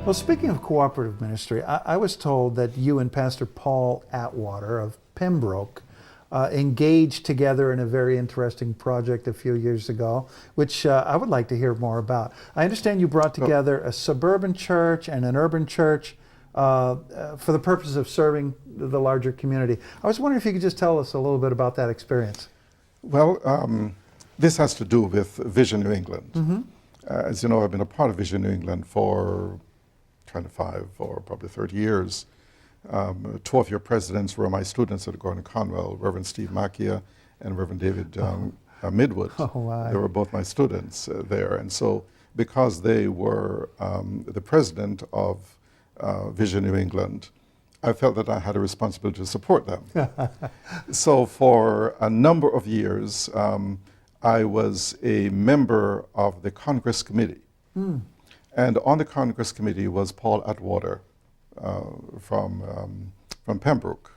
Well, speaking of cooperative ministry, I was told that you and Pastor Paul Atwater of Pembroke engaged together in a very interesting project a few years ago, which I would like to hear more about. I understand you brought together a suburban church and an urban church for the purpose of serving the larger community. I was wondering if you could just tell us a little bit about that experience. Well, this has to do with Vision New England. Mm-hmm. As you know, I've been a part of Vision New England for 25 or probably 30 years. Two of your presidents were my students at Gordon Conwell, Reverend Steve Macchia and Reverend David Midwood. Oh, wow. They were both my students there. And so because they were the president of Vision New England, I felt that I had a responsibility to support them. So for a number of years, I was a member of the Congress Committee. Mm. And on the Congress Committee was Paul Atwater from Pembroke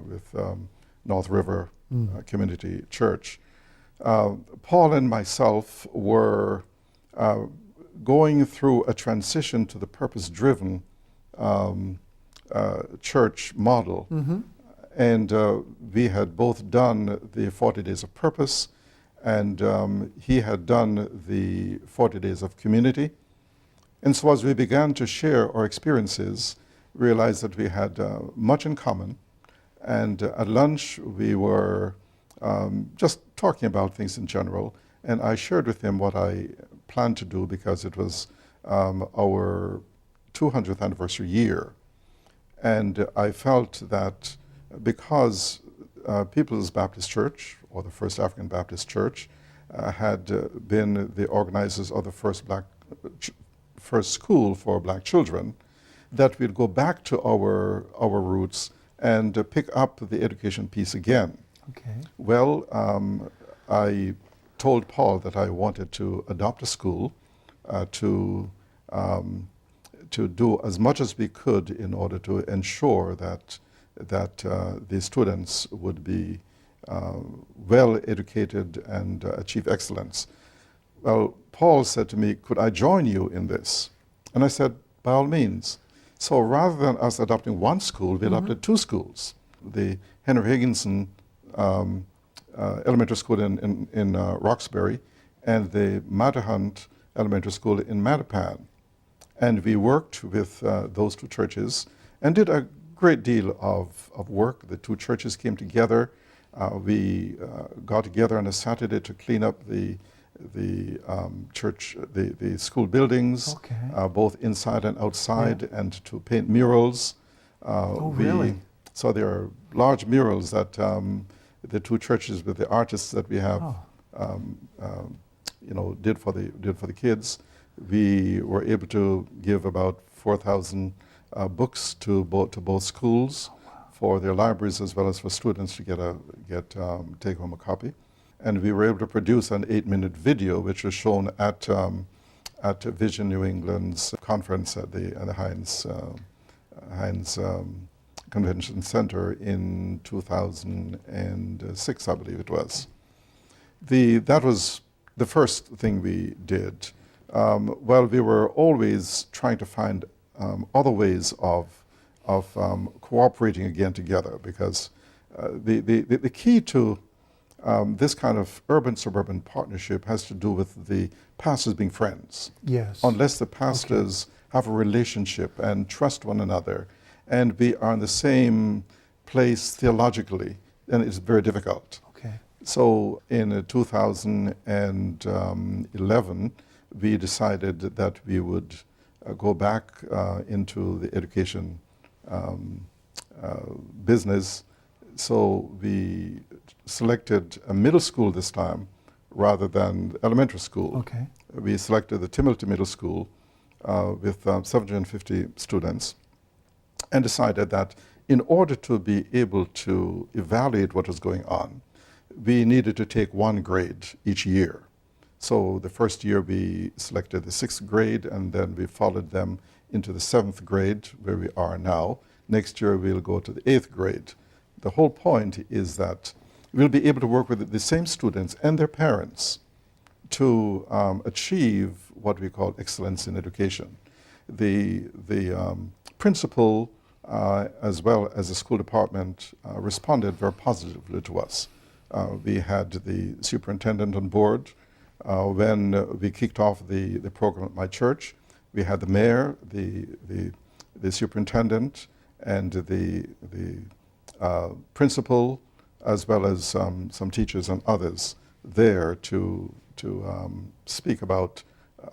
with North River Community Church. Paul and myself were going through a transition to the purpose-driven church model. Mm-hmm. And we had both done the 40 Days of Purpose, and he had done the 40 Days of Community. And so as we began to share our experiences, realized that we had much in common. And at lunch, we were just talking about things in general. And I shared with him what I planned to do because it was our 200th anniversary year. And I felt that because People's Baptist Church, or the First African Baptist Church, had been the organizers of the first school for black children, that we'd go back to our roots and pick up the education piece again. Okay. Well, I told Paul that I wanted to adopt a school to do as much as we could in order to ensure that the students would be well educated and achieve excellence. Well, Paul said to me, could I join you in this? And I said, by all means. So rather than us adopting one school, we adopted two schools. The Henry Higginson Elementary School in Roxbury and the Mattahunt Elementary School in Mattapan. And we worked with those two churches and did a great deal of work. The two churches came together. We got together on a Saturday to clean up the church, the school buildings, okay. Both inside and outside, yeah. And to paint murals. Really? So there are large murals that the two churches with the artists that we have, did for the kids. We were able to give about 4,000 books to both schools. Oh, wow. For their libraries as well as for students to take home a copy. And we were able to produce an 8-minute video, which was shown at Vision New England's conference at the Heinz Convention Center in 2006, I believe it was. That was the first thing we did. Well, we were always trying to find other ways of cooperating again together, because the key to this kind of urban-suburban partnership has to do with the pastors being friends. Yes. Unless the pastors have a relationship and trust one another and we are in the same place theologically, then it's very difficult. Okay. So in 2011, we decided that we would go back into the education business. So we selected a middle school this time rather than elementary school. Okay. We selected the Timilty Middle School with 750 students and decided that in order to be able to evaluate what was going on, we needed to take one grade each year. So the first year we selected the 6th grade, and then we followed them into the 7th grade, where we are now. Next year we'll go to the 8th grade. The whole point is that we'll be able to work with the same students and their parents to achieve what we call excellence in education. the principal as well as the school department responded very positively to us. We had the superintendent on board when we kicked off the program at my church. We had the mayor, the superintendent, and the principal, as well as some teachers and others there to speak about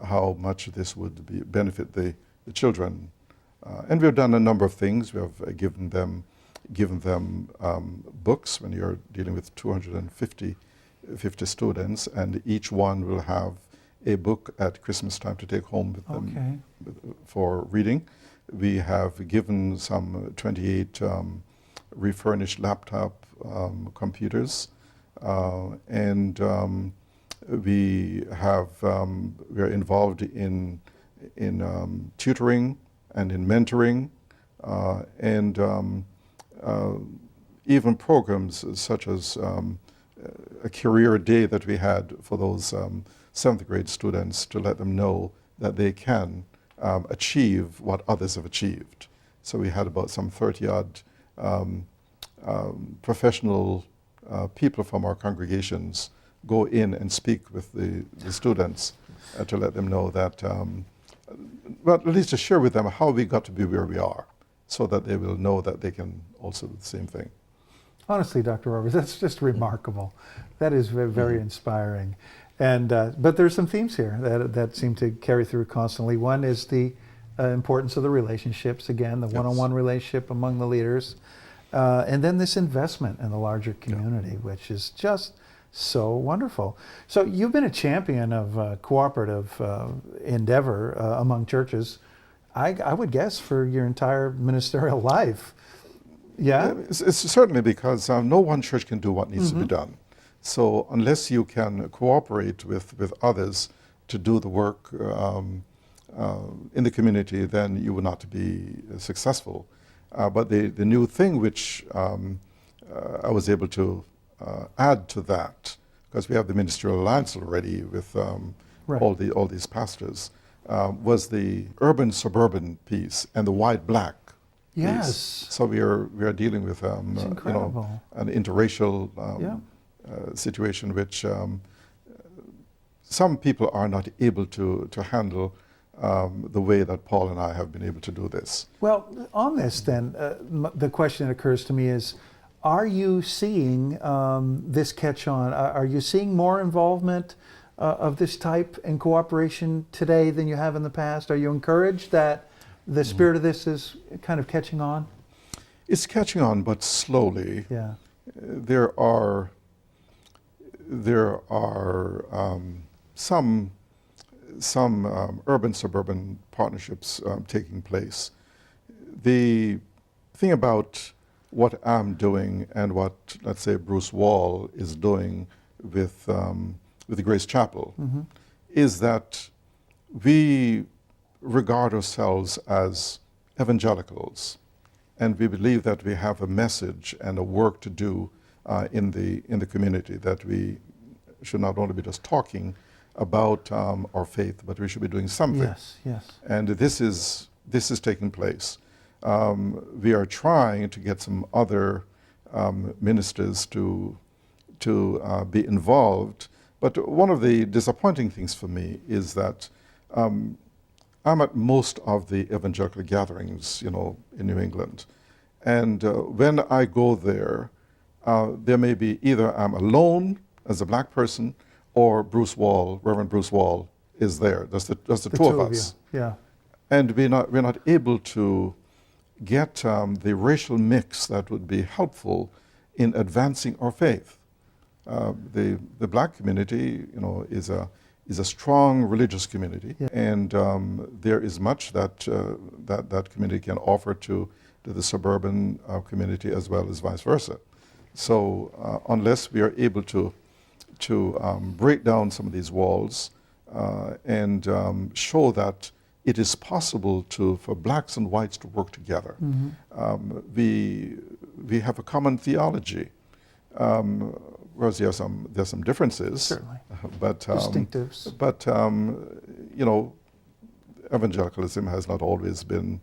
how much this would benefit the children. And we've done a number of things. We have given them books when you're dealing with 250 students, and each one will have a book at Christmas time to take home with them for reading. We have given some 28 refurnished laptop computers, and we are involved in tutoring and in mentoring, and even programs such as a career day that we had for those 7th grade students to let them know that they can achieve what others have achieved. So we had about some 30-odd professional people from our congregations go in and speak with the students to let them know that, well, at least to share with them how we got to be where we are, so that they will know that they can also do the same thing. Honestly, Dr. Roberts, that's just remarkable. That is very, very inspiring. And but there's some themes here that seem to carry through constantly. One is the importance of the relationships, again, the one-on-one relationship among the leaders, and then this investment in the larger community, which is just so wonderful. So you've been a champion of cooperative endeavor among churches, I would guess, for your entire ministerial life. Yeah? It's certainly because no one church can do what needs to be done. So unless you can cooperate with others to do the work in the community, then you will not be successful. But the new thing which I was able to add to that, because we have the ministerial alliance already with all these pastors, was the urban-suburban piece and the white-black piece. So we are dealing with an interracial situation which some people are not able to handle the way that Paul and I have been able to do this. Well, on this then, the question that occurs to me is, are you seeing this catch on? Are you seeing more involvement of this type in cooperation today than you have in the past? Are you encouraged that the spirit of this is kind of catching on? It's catching on, but slowly. Yeah. There are some urban-suburban partnerships taking place. The thing about what I'm doing and what, let's say, Bruce Wall is doing with the Grace Chapel is that we regard ourselves as evangelicals, and we believe that we have a message and a work to do in the community, that we should not only be just talking about our faith, but we should be doing something. Yes, yes. And this is taking place. We are trying to get some other ministers to be involved, but one of the disappointing things for me is that I'm at most of the evangelical gatherings, in New England, and when I go there, there may be either I'm alone as a black person, or Reverend Bruce Wall is there. That's the two of us. Yeah. And we're not able to get the racial mix that would be helpful in advancing our faith. The black community, is a strong religious community, and there is much that that community can offer to the suburban community as well as vice versa. So unless we are able to break down some of these walls and show that it is possible for blacks and whites to work together. We have a common theology. Whereas there's some differences, certainly, but distinctives. But evangelicalism has not always been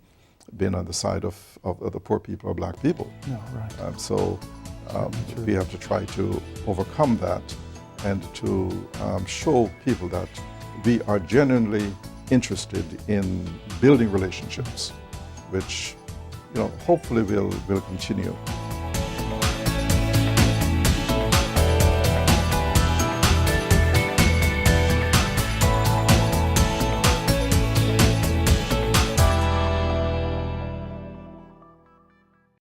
on the side of the poor people or black people. No, right. So True. we have to try to overcome that and to show people that we are genuinely interested in building relationships, which hopefully will continue.